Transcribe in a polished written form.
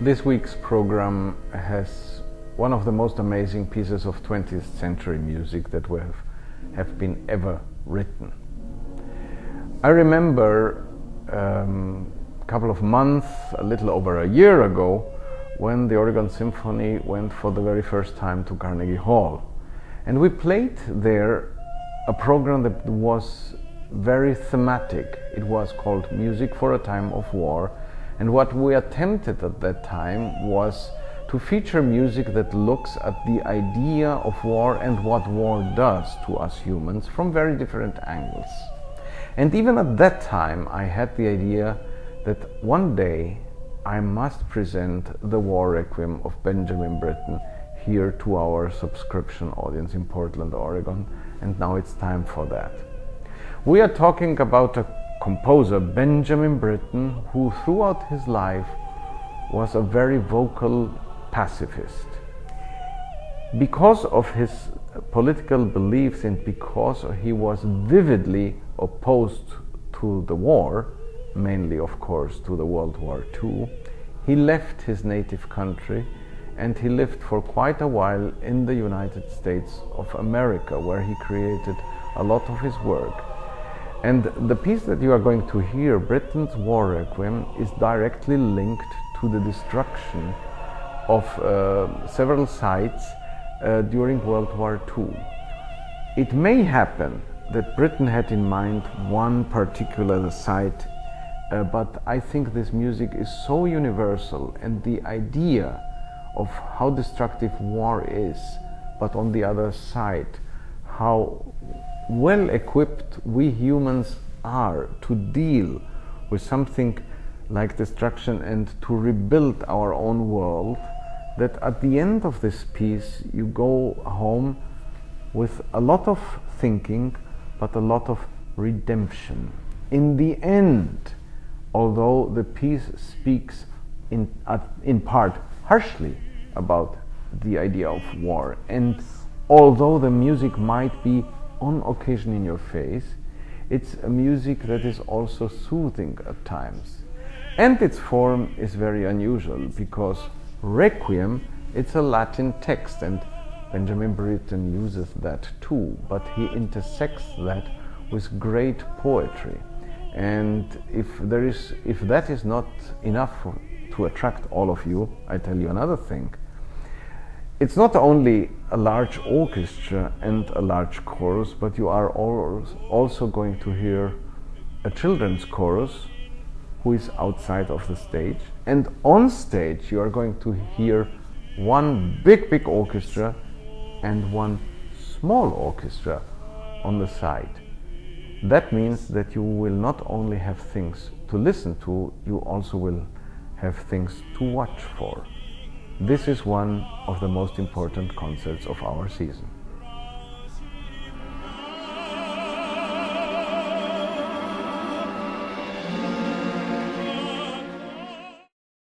This week's program has one of the most amazing pieces of 20th century music that have been ever written. I remember a couple of months, a little over a year ago, when the Oregon Symphony went for the very first time to Carnegie Hall. And we played there a program that was very thematic. It was called Music for a Time of War. And what we attempted at that time was to feature music that looks at the idea of war and what war does to us humans from very different angles. And even at that time, I had the idea that one day I must present the War Requiem of Benjamin Britten here to our subscription audience in Portland, Oregon, and now it's time for that. We are talking about a composer, Benjamin Britten, who throughout his life was a very vocal pacifist. Because of his political beliefs and because he was vividly opposed to the war, mainly of course to the World War II, he left his native country and he lived for quite a while in the United States of America, where he created a lot of his work. And the piece that you are going to hear, Britten's War Requiem, is directly linked to the destruction of several sites during World War II. It may happen that Britten had in mind one particular site, but I think this music is so universal, and the idea of how destructive war is, but on the other side, how well equipped we humans are to deal with something like destruction and to rebuild our own world, that at the end of this piece you go home with a lot of thinking but a lot of redemption. In the end, although the piece speaks in part harshly about the idea of war, and although the music might be on occasion in your face, it's a music that is also soothing at times. And its form is very unusual because Requiem, it's a Latin text, and Benjamin Britten uses that too, but he intersects that with great poetry. And if that is not enough to attract all of you, I tell you another thing. It's not only a large orchestra and a large chorus, but you are also going to hear a children's chorus who is outside of the stage. And on stage you are going to hear one big orchestra and one small orchestra on the side. That means that you will not only have things to listen to, you also will have things to watch for. This is one of the most important concerts of our season.